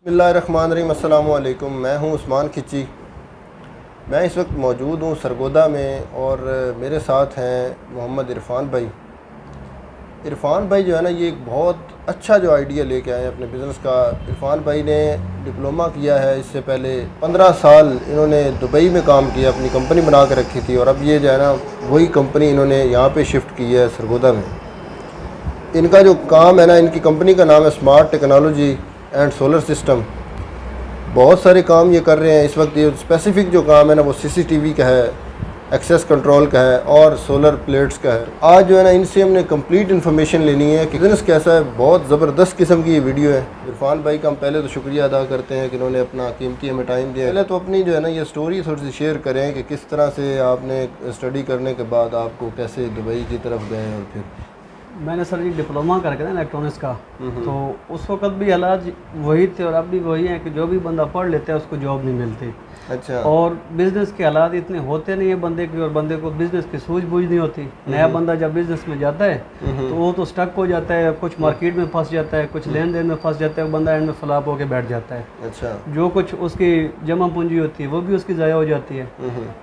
बिस्मिल्लाहिर्रहमानिर्रहीम। अस्सलाम वालेकुम। मैं हूं उस्मान खिची। मैं इस वक्त मौजूद हूं सरगोदा में और मेरे साथ हैं मोहम्मद इरफान भाई। इरफान भाई जो है ना, ये एक बहुत अच्छा जो आइडिया लेके आए हैं अपने बिज़नेस का। इरफान भाई ने डिप्लोमा किया है, इससे पहले 15 साल इन्होंने दुबई में काम किया, अपनी कंपनी बना के रखी थी और अब ये जो है ना वही कंपनी इन्होंने यहाँ पे शिफ्ट की है सरगोदा में। इनका जो काम है ना, इनकी कंपनी का नाम है smart technology and solar system. बहुत सारे काम ये कर रहे हैं इस वक्त। ये स्पेसिफ़िक जो काम है ना वो सीसीटीवी का है, एक्सेस कंट्रोल का है और सोलर प्लेट्स का है। आज जो है ना इनसे हमने कंप्लीट इन्फॉर्मेशन लेनी है कि बिज़नेस कैसा है। बहुत ज़बरदस्त किस्म की ये वीडियो है। इरफान भाई का हम पहले तो शुक्रिया अदा करते हैं कि इन्होंने अपना कीमती हमें टाइम दिया। पहले तो अपनी जो है ना ये स्टोरी थोड़ी सी शेयर करें कि किस तरह से आपने स्टडी करने के बाद आपको कैसे दुबई की तरफ गए और फिर। मैंने सर जी डिप्लोमा करके ना इलेक्ट्रॉनिक्स का, तो उस वक्त भी हालात वही थे और अब भी वही हैं कि जो भी बंदा पढ़ लेता है उसको जॉब नहीं मिलती। अच्छा। और बिज़नेस के हालात इतने होते नहीं है बंदे की, और बंदे को बिज़नेस की सूझबूझ नहीं होती। नया बंदा जब बिज़नेस में जाता है तो वो तो स्टक हो जाता है, कुछ मार्केट में फंस जाता है, कुछ लेन देन में फंस जाता है, बंदा एंड में फ्लॉप होकर बैठ जाता है। अच्छा। जो कुछ उसकी जमा पूंजी होती है वो भी उसकी ज़ाया हो जाती है।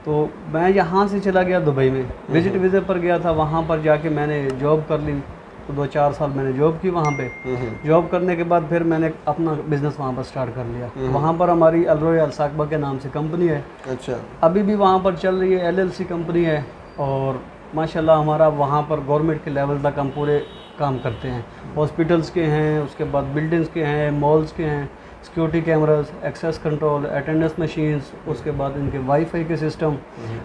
तो मैं यहाँ से चला गया दुबई में, विजिट वीज़े पर गया था। वहाँ पर जाके मैंने जॉब कर ली, तो 2-4 साल मैंने जॉब की वहाँ पे। जॉब करने के बाद फिर मैंने अपना बिज़नेस वहाँ पर स्टार्ट कर लिया। वहाँ पर हमारी अलरोय अलसाकबा के नाम से कंपनी है। अच्छा। अभी भी वहाँ पर चल रही है, LLC कंपनी है। और माशाल्लाह हमारा वहाँ पर गवर्नमेंट के लेवल तक हम पूरे काम करते हैं। हॉस्पिटल्स के हैं, उसके बाद बिल्डिंग्स के हैं, मॉल्स के हैं, security cameras, access control, attendance machines, उसके बाद इनके वाईफाई के सिस्टम।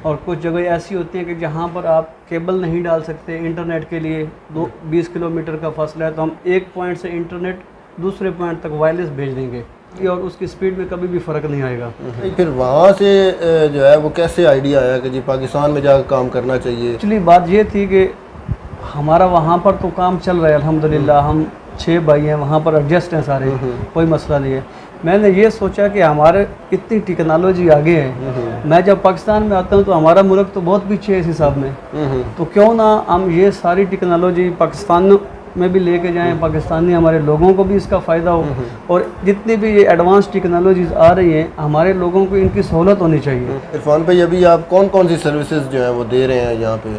और कुछ जगह ऐसी होती हैं कि जहाँ पर आप केबल नहीं डाल सकते इंटरनेट के लिए, 20 किलोमीटर का फासला है, तो हम एक पॉइंट से इंटरनेट दूसरे पॉइंट तक वायरलेस भेज देंगे और उसकी स्पीड में कभी भी फ़र्क नहीं आएगा। फिर वहाँ से जो है वो कैसे आइडिया आया कि जी पाकिस्तान में जाकर काम करना चाहिए? एक्चुअली बात ये थी कि हमारा वहाँ पर तो काम चल रहा है अल्हम्दुलिल्लाह, हम 6 भाई हैं, वहाँ पर एडजस्ट हैं सारे, कोई मसला नहीं है। मैंने ये सोचा कि हमारे इतनी टेक्नोलॉजी आगे है, मैं जब पाकिस्तान में आता हूँ तो हमारा मुल्क तो बहुत पीछे है इस हिसाब में, तो क्यों ना हम ये सारी टेक्नोलॉजी पाकिस्तान में भी लेके जाएं, पाकिस्तानी हमारे लोगों को भी इसका फ़ायदा हो। और जितनी भी ये एडवांस टेक्नोलॉजीज़ आ रही हैं, हमारे लोगों को इनकी सहूलत होनी चाहिए। इरफान भाई, अभी आप कौन कौन सी सर्विसेज जो है वो दे रहे हैं यहाँ पे?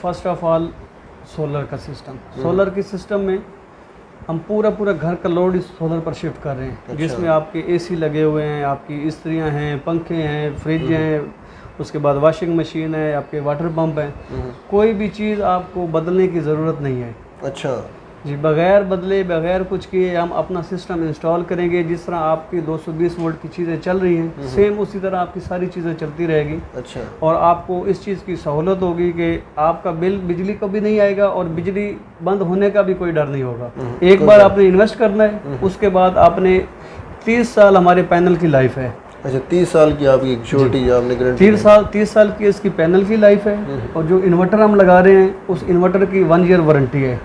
फर्स्ट ऑफ ऑल सोलर का सिस्टम। सोलर के सिस्टम में हम पूरा घर का लोड इस सोलर पर शिफ्ट कर रहे हैं। अच्छा। जिसमें आपके AC लगे हुए हैं, आपकी इस्त्रियाँ हैं, पंखे हैं, फ्रिज हैं, उसके बाद वॉशिंग मशीन है, आपके वाटर पंप है। कोई भी चीज़ आपको बदलने की ज़रूरत नहीं है। अच्छा जी, बग़ैर बदले, बग़ैर कुछ किए हम अपना सिस्टम इंस्टॉल करेंगे। जिस तरह आपकी 220 वोल्ट की चीज़ें चल रही हैं, सेम उसी तरह आपकी सारी चीज़ें चलती रहेगी। अच्छा। और और आपको इस चीज़ की सहूलत होगी कि आपका बिल बिजली का भी नहीं आएगा और बिजली बंद होने का भी कोई डर नहीं होगा। एक बार आपने इन्वेस्ट करना है, उसके बाद आपने 30 साल हमारे पैनल की लाइफ है। अच्छा, 30 साल की आपकी श्योरिटी आपने गारंटी? 30 साल की इसकी पैनल की लाइफ है। और जो इन्वर्टर हम लगा रहे हैं उस इन्वर्टर की 1 ईयर वारंटी है।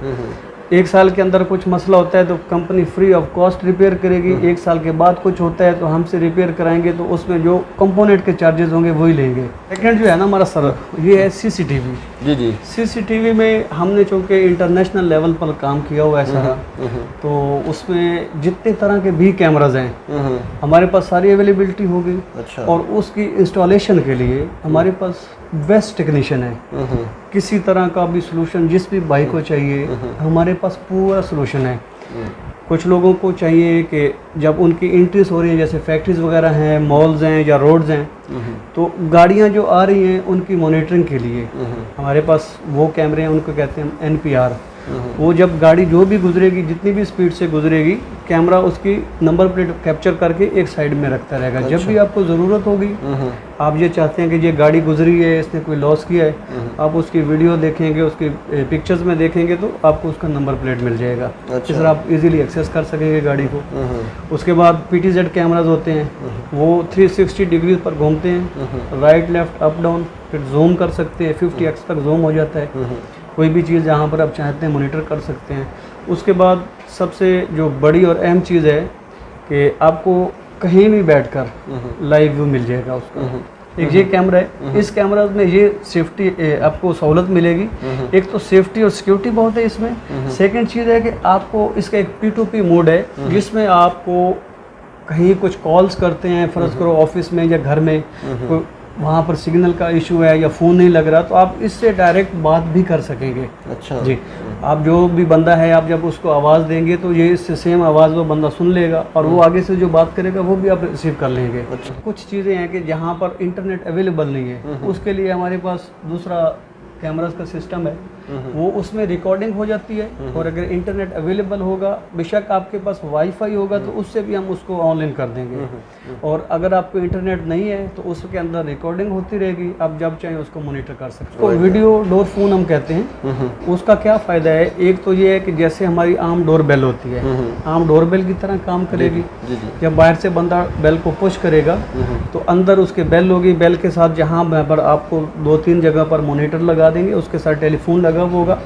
1 साल के अंदर कुछ मसला होता है तो company free of cost repair करेगी। 1 साल के बाद कुछ होता है तो हमसे रिपेयर कराएंगे, तो उसमें जो कंपोनेंट के चार्जेस होंगे वही लेंगे। सेकंड जो है ना हमारा सर, ये है CCTV। जी। CCTV में हमने चूँकि इंटरनेशनल लेवल पर काम किया हुआ है सारा, तो उसमें जितने तरह के भी कैमराज हैं हमारे पास सारी अवेलेबिलिटी होगी। अच्छा। और उसकी इंस्टॉलेशन के लिए हमारे पास बेस्ट टेक्नीशियन है। किसी तरह का भी सलूशन जिस भी भाई को चाहिए, हमारे पास पूरा सलूशन है। कुछ लोगों को चाहिए कि जब उनकी एंट्रीज हो रही है, जैसे फैक्ट्रीज वगैरह हैं, मॉल्स हैं या रोड्स हैं, तो गाड़ियां जो आ रही हैं उनकी मॉनिटरिंग के लिए हमारे पास वो कैमरे हैं, उनको कहते हैं NPR। वो जब गाड़ी जो भी गुजरेगी, जितनी भी स्पीड से गुजरेगी, कैमरा उसकी नंबर प्लेट कैप्चर करके एक साइड में रखता रहेगा। अच्छा। जब भी आपको ज़रूरत होगी, आप ये चाहते हैं कि ये गाड़ी गुजरी है, इसने कोई लॉस किया है, आप उसकी वीडियो देखेंगे, उसकी पिक्चर्स में देखेंगे तो आपको उसका नंबर प्लेट मिल जाएगा। अच्छा। इस तरह आप इजीली एक्सेस कर सकेंगे गाड़ी को। उसके बाद PTZ कैमराज होते हैं, वो 360 डिग्री पर घूमते हैं, राइट लेफ्ट अप डाउन, फिर जूम कर सकते हैं, 50x तक जूम हो जाता है। कोई भी चीज़ जहाँ पर आप चाहते हैं मॉनिटर कर सकते हैं। उसके बाद सबसे जो बड़ी और अहम चीज़ है कि आपको कहीं भी बैठकर लाइव व्यू मिल जाएगा उसका। एक ये कैमरा है, इस कैमरा में ये सेफ्टी आपको सहूलत मिलेगी। एक तो सेफ्टी और सिक्योरिटी बहुत है इसमें। सेकंड चीज़ है कि आपको इसका एक P2P मोड है जिसमें आपको कहीं कुछ कॉल्स करते हैं, फ़र्ज़ करो ऑफिस में या घर में, कोई वहाँ पर सिग्नल का इशू है या फ़ोन नहीं लग रहा, तो आप इससे डायरेक्ट बात भी कर सकेंगे। अच्छा जी, आप जो भी बंदा है, आप जब उसको आवाज़ देंगे तो ये इससे सेम आवाज़ वो बंदा सुन लेगा और वो आगे से जो बात करेगा वो भी आप रिसीव कर लेंगे। अच्छा। कुछ चीज़ें हैं कि जहाँ पर इंटरनेट अवेलेबल नहीं है, उसके लिए हमारे पास दूसरा कैमरास का सिस्टम है, वो उसमें रिकॉर्डिंग हो जाती है। और अगर इंटरनेट अवेलेबल होगा, बेशक आपके पास वाईफाई होगा तो उससे भी हम उसको ऑनलाइन कर देंगे। और अगर आपको इंटरनेट नहीं है तो उसके अंदर रिकॉर्डिंग होती रहेगी, आप जब चाहें उसको मॉनिटर कर सकते हो। वीडियो डोर फोन हम कहते हैं, उसका क्या फ़ायदा है? एक तो ये है कि जैसे हमारी आम डोर बेल होती है, आम डोर बेल की तरह काम करेगी। जब बाहर से बंदा बेल को पुश करेगा तो अंदर उसके बेल होगी, बेल के साथ जहाँ पर आपको 2-3 जगह पर मॉनिटर लगा देंगे, उसके साथ टेलीफोन लगा होगा,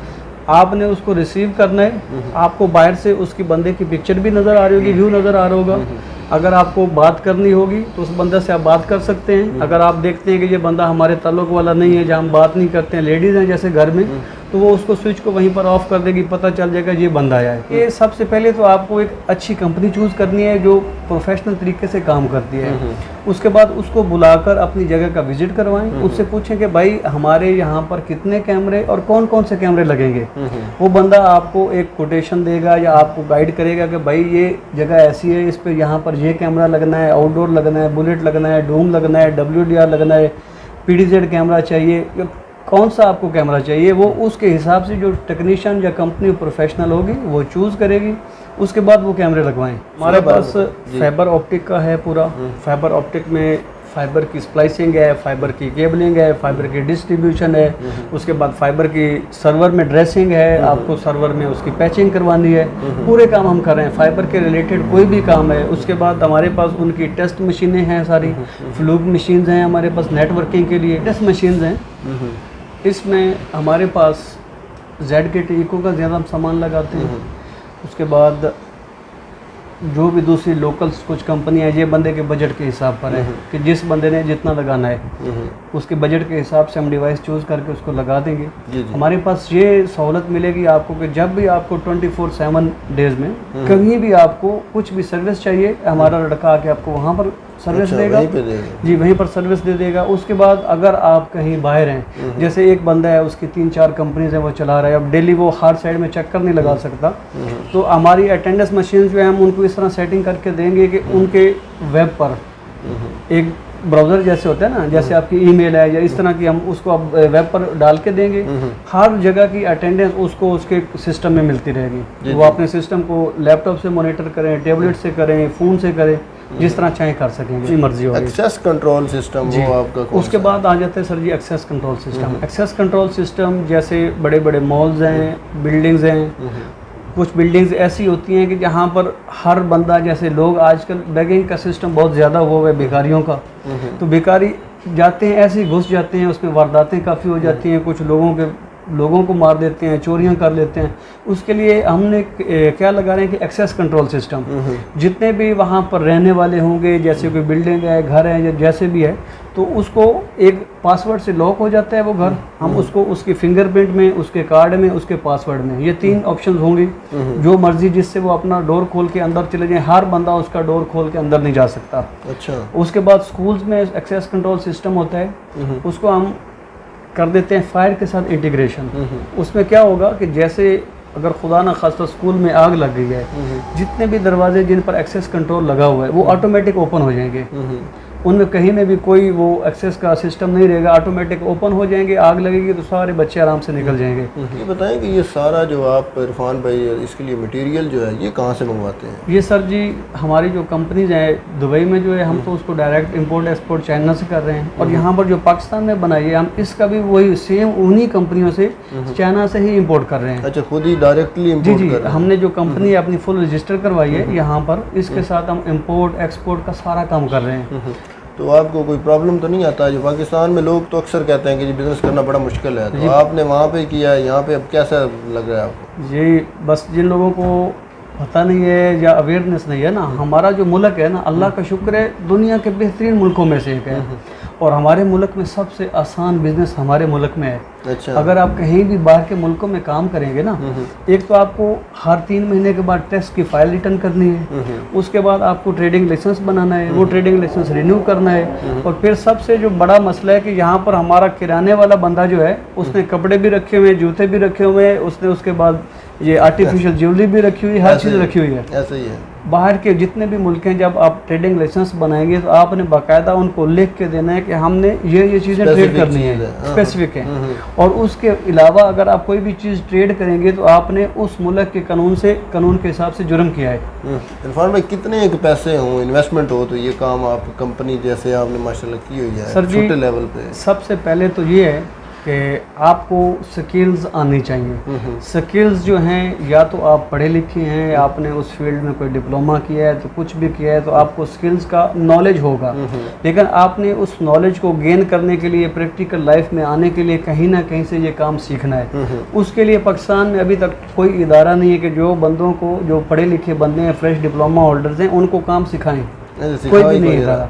आपने उसको रिसीव करना है। आपको बाहर से उसकी बंदे की पिक्चर भी नज़र आ रही होगी, व्यू नज़र आ रहा होगा। अगर आपको बात करनी होगी तो उस बंदे से आप बात कर सकते हैं। अगर आप देखते हैं कि ये बंदा हमारे ताल्लुक वाला नहीं है, जहाँ हम बात नहीं करते हैं, लेडीज़ हैं जैसे घर में, तो वो उसको स्विच को वहीं पर ऑफ कर देगी, पता चल जाएगा ये बंदा आया है। ये सबसे पहले तो आपको एक अच्छी कंपनी चूज़ करनी है जो प्रोफेशनल तरीके से काम करती है। उसके बाद उसको बुलाकर अपनी जगह का विजिट करवाएं, उससे पूछें कि भाई हमारे यहाँ पर कितने कैमरे और कौन कौन से कैमरे लगेंगे। वो बंदा आपको एक कोटेशन देगा या आपको गाइड करेगा कि भाई ये जगह ऐसी है, इस पर यहाँ पर ये कैमरा लगना है, आउटडोर लगना है, बुलेट लगना है, डूम लगना है, WDR लगना है, PDZ कैमरा चाहिए, कौन सा आपको कैमरा चाहिए। वो उसके हिसाब से जो टेक्नीशियन या कंपनी प्रोफेशनल होगी वो चूज़ करेगी, उसके बाद वो कैमरे लगवाएं। हमारे पास फाइबर ऑप्टिक का है पूरा। फाइबर ऑप्टिक में फाइबर की स्प्लाइसिंग है, फाइबर की केबलिंग है, फाइबर की डिस्ट्रीब्यूशन है, उसके बाद फाइबर की सर्वर में ड्रेसिंग है, आपको सर्वर में उसकी पैचिंग करवानी है, पूरे काम हम कर रहे हैं। फाइबर के रिलेटेड कोई भी काम है। उसके बाद हमारे पास उनकी टेस्ट मशीनें हैं, सारी फ्लूक मशीन्स हैं हमारे पास, नेटवर्किंग के लिए टेस्ट मशीन्स हैं। इसमें हमारे पास ZKT इको का ज़्यादा हम सामान लगाते हैं। उसके बाद जो भी दूसरी लोकल्स कुछ कंपनियाँ हैं, ये बंदे के बजट के हिसाब पर है कि जिस बंदे ने जितना लगाना है उसके बजट के हिसाब से हम डिवाइस चूज़ करके उसको लगा देंगे। हमारे पास ये सहूलत मिलेगी आपको कि जब भी आपको 24/7 डेज़ में कहीं भी आपको कुछ भी सर्विस चाहिए, हमारा लड़का आके आपको वहाँ पर सर्विस देगा। जी, वहीं पर सर्विस दे देगा। उसके बाद अगर आप कहीं बाहर हैं, जैसे एक बंदा है उसकी 3-4 कंपनीज हैं वो चला रहा है, अब डेली वो हर साइड में चक्कर नहीं लगा सकता, तो हमारी अटेंडेंस मशीन जो है हम उनको इस तरह सेटिंग करके देंगे कि उनके वेब पर एक ब्राउज़र जैसे होता है ना, जैसे आपकी ईमेल है या इस तरह की, हम उसको अब वेब पर डाल के देंगे। हर जगह की अटेंडेंस उसको उसके सिस्टम में मिलती रहेगी। वो अपने सिस्टम को लैपटॉप से मॉनिटर करें, टैबलेट से करें, फ़ोन से करें, जिस तरह चाहे कर सकेंगे, जी मर्जी होगी। एक्सेस कंट्रोल सिस्टम वो आपका उसके बाद आ जाते हैं sir ji access control system. Access control system जैसे बड़े बड़े मॉल्स हैं, बिल्डिंग्स हैं, कुछ बिल्डिंग्स ऐसी होती हैं कि जहाँ पर हर बंदा, जैसे लोग आजकल बैगिंग का सिस्टम बहुत ज़्यादा हुआ है भिखारियों का, तो भिखारी जाते हैं ऐसे ही घुस जाते हैं, उसमें वारदातें काफ़ी हो जाती हैं, कुछ लोगों को मार देते हैं, चोरियां कर लेते हैं। उसके लिए हमने क्या लगा रहे हैं कि एक्सेस कंट्रोल सिस्टम, जितने भी वहाँ पर रहने वाले होंगे, जैसे कोई बिल्डिंग है, घर है या जैसे भी है, तो उसको एक पासवर्ड से लॉक हो जाता है वो घर। हम उसको उसकी फिंगरप्रिंट में, उसके कार्ड में, उसके पासवर्ड में, ये 3 ऑप्शन होंगे। जो मर्जी जिससे वो अपना डोर खोल के अंदर चले जाए, हर बंदा उसका डोर खोल के अंदर नहीं जा सकता। अच्छा। उसके बाद स्कूल्स में एक्सेस कंट्रोल सिस्टम होता है, उसको हम कर देते हैं फायर के साथ इंटीग्रेशन। उसमें क्या होगा कि जैसे अगर खुदा ना खास्ता स्कूल में आग लग गई है, जितने भी दरवाजे जिन पर एक्सेस कंट्रोल लगा हुआ है वो ऑटोमेटिक ओपन हो जाएंगे। उनमें कहीं में भी कोई वो एक्सेस का सिस्टम नहीं रहेगा, ऑटोमेटिक ओपन हो जाएंगे। आग लगेगी तो सारे बच्चे आराम से निकल जाएंगे। ये बताएं कि ये सारा जो आप इरफान भाई इसके लिए मटेरियल जो है ये कहाँ से मंगवाते हैं? ये सर जी हमारी जो कंपनीज हैं दुबई में जो है, हम तो उसको डायरेक्ट इंपोर्ट एक्सपोर्ट चाइना से कर रहे हैं, और यहाँ पर जो पाकिस्तान में बनाई है हम इसका भी वही सेम उन्हीं कंपनियों से चाइना से ही इम्पोर्ट कर रहे हैं। अच्छा, खुद ही डायरेक्टली इम्पोर्ट कर रहे हैं? हमने जो कंपनी अपनी फुल रजिस्टर करवाई है यहाँ पर, इसके साथ हम इम्पोर्ट एक्सपोर्ट का सारा काम कर रहे हैं। तो आपको कोई प्रॉब्लम तो नहीं आता? जो पाकिस्तान में लोग तो अक्सर कहते हैं कि जी बिज़नेस करना बड़ा मुश्किल है, तो आपने वहाँ पे किया है, यहाँ पे अब कैसा लग रहा है आपको? जी बस जिन लोगों को पता नहीं है या अवेयरनेस नहीं है ना, हमारा जो मुल्क है ना, अल्लाह का शुक्र है दुनिया के बेहतरीन मुल्कों में से एक है, और हमारे मुल्क में सबसे आसान बिजनेस हमारे मुल्क में है। अच्छा। अगर आप कहीं भी बाहर के मुल्कों में काम करेंगे ना, एक तो आपको हर 3 महीने के बाद टैक्स की फाइल रिटर्न करनी है, उसके बाद आपको ट्रेडिंग लाइसेंस बनाना है, वो ट्रेडिंग लाइसेंस रिन्यू करना है, और फिर सबसे जो बड़ा मसला है कि यहाँ पर हमारा किराने वाला बंदा जो है उसने कपड़े भी रखे हुए हैं, जूते भी रखे हुए हैं, उसने उसके बाद ये आर्टिफिशियल ज्वेलरी भी रखी हुई है, हर चीज़ रखी हुई है। ऐसा ही है। बाहर के जितने भी मुल्क हैं, जब आप ट्रेडिंग लाइसेंस बनाएंगे तो आपने बाकायदा उनको लिख के देना है कि हमने ये चीज़ें ट्रेड करनी है, स्पेसिफिक है। और उसके अलावा अगर आप कोई भी चीज़ ट्रेड करेंगे तो आपने उस मुल्क के कानून के हिसाब से जुर्म किया है। इरफान भाई, कितने एक पैसे हों, इन्वेस्टमेंट हो, तो ये काम आप कंपनी जैसे आपने माशाल्लाह की हुई है सर जी, छोटे लेवल पे? सबसे पहले तो ये है कि आपको स्किल्स आनी चाहिए। स्किल्स जो हैं, या तो आप पढ़े लिखे हैं, आपने उस फील्ड में कोई डिप्लोमा किया है, तो कुछ भी किया है, तो आपको स्किल्स का नॉलेज होगा। लेकिन आपने उस नॉलेज को गेन करने के लिए, प्रैक्टिकल लाइफ में आने के लिए कहीं ना कहीं से ये काम सीखना है। उसके लिए पाकिस्तान में अभी तक कोई इदारा नहीं है कि जो बंदों को, जो पढ़े लिखे बंदे हैं, फ्रेश डिप्लोमा होल्डर्स हैं, उनको काम सिखाएं। कोई भी नहीं इदारा।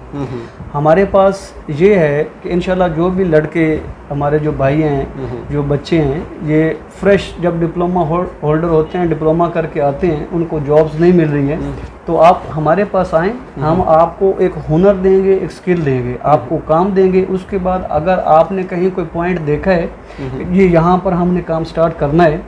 हमारे पास ये है कि इंशाल्लाह जो भी लड़के हमारे, जो भाई हैं, जो बच्चे हैं, ये फ्रेश जब डिप्लोमा होल्डर होते हैं, डिप्लोमा करके आते हैं, उनको जॉब्स नहीं मिल रही हैं, तो आप हमारे पास आएँ, हम आपको एक हुनर देंगे, एक स्किल देंगे, आपको काम देंगे। उसके बाद अगर आपने कहीं कोई पॉइंट देखा है ये यहाँ पर हमने काम स्टार्ट करना है,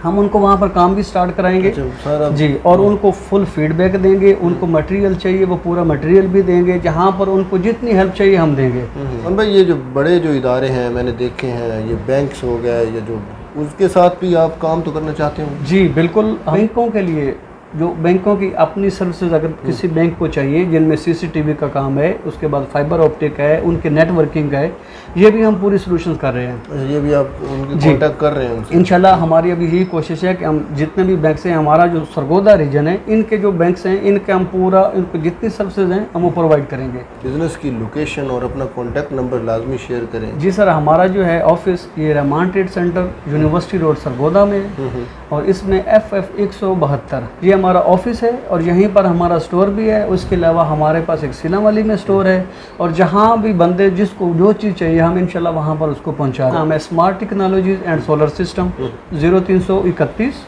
हम उनको वहाँ पर काम भी स्टार्ट कराएंगे। अच्छा, जी, और उनको फुल फीडबैक देंगे, उनको मटेरियल चाहिए वो पूरा मटेरियल भी देंगे, जहाँ पर उनको जितनी हेल्प चाहिए हम देंगे। और भाई, ये जो बड़े जो इदारे हैं मैंने देखे हैं, ये बैंक्स हो गए, ये जो, उसके साथ भी आप काम तो करना चाहते हो? जी बिल्कुल। बैंकों के लिए, जो बैंकों की अपनी सर्विसेज अगर किसी बैंक को चाहिए, जिनमें सीसीटीवी का काम है, उसके बाद फाइबर ऑप्टिक है, उनके नेटवर्किंग का है, ये भी हम पूरी सॉल्यूशंस कर रहे हैं। ये भी आप उनकी कांटेक्ट कर रहे हैं उनसे? इंशाल्लाह हमारी अभी यही कोशिश है कि हम जितने भी बैंक्स हैं, हमारा जो सरगोदा रीजन है, इनके जो बैंक्स हैं, इनके हम पूरा, इनको जितनी सर्विसेज हैं हम वो प्रोवाइड करेंगे। बिजनेस की लोकेशन और अपना कॉन्टैक्ट नंबर लाजमी शेयर करें। जी सर, हमारा जो है ऑफिस ये Rahman trade centre, university road, Sargodha में है, और इसमें FF 172 ये हमारा ऑफिस है, और यहीं पर हमारा स्टोर भी है। उसके अलावा हमारे पास एक सिलावाली में स्टोर है, और जहाँ भी बंदे जिसको जो चीज़ चाहिए हम इंशाल्लाह वहाँ पर उसको पहुँचा रहे हैं। हमें smart technologies and solar system 0331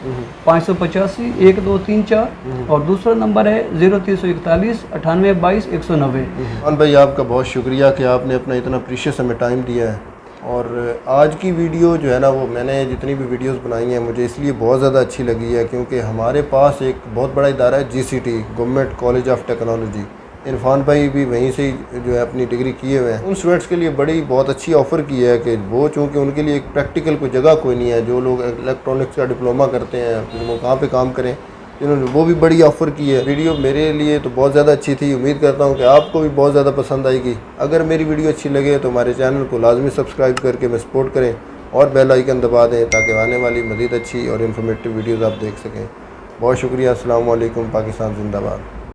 585 1234, और दूसरा नंबर है 0341 9822 190। भाई, आपका बहुत शुक्रिया कि आपने अपना इतना प्रीशियस हमें टाइम दिया है। और आज की वीडियो जो है ना, वो मैंने जितनी भी वीडियोस बनाई हैं मुझे इसलिए बहुत ज़्यादा अच्छी लगी है क्योंकि हमारे पास एक बहुत बड़ा इदारा है, GCT, government college of technology. Irfan भाई भी वहीं से जो है अपनी डिग्री किए हुए हैं। उन स्टूडेंट्स के लिए बड़ी बहुत अच्छी ऑफ़र की है कि वो, चूँकि उनके लिए एक प्रैक्टिकल कोई जगह कोई नहीं है, जो लोग इलेक्ट्रॉनिक्स का डिप्लोमा करते हैं फिर वो कहाँ पे काम करें, इन्होंने वो भी बड़ी ऑफ़र की है। वीडियो मेरे लिए तो बहुत ज़्यादा अच्छी थी, उम्मीद करता हूँ कि आपको भी बहुत ज़्यादा पसंद आएगी। अगर मेरी वीडियो अच्छी लगे तो हमारे चैनल को लाजमी सब्सक्राइब करके हमें सपोर्ट करें और बेल आइकन दबा दें ताकि आने वाली मज़ीद अच्छी और इन्फॉर्मेटिव वीडियोज़ आप देख सकें। बहुत शुक्रिया। अस्सलाम वालेकुम। पाकिस्तान जिंदाबाद।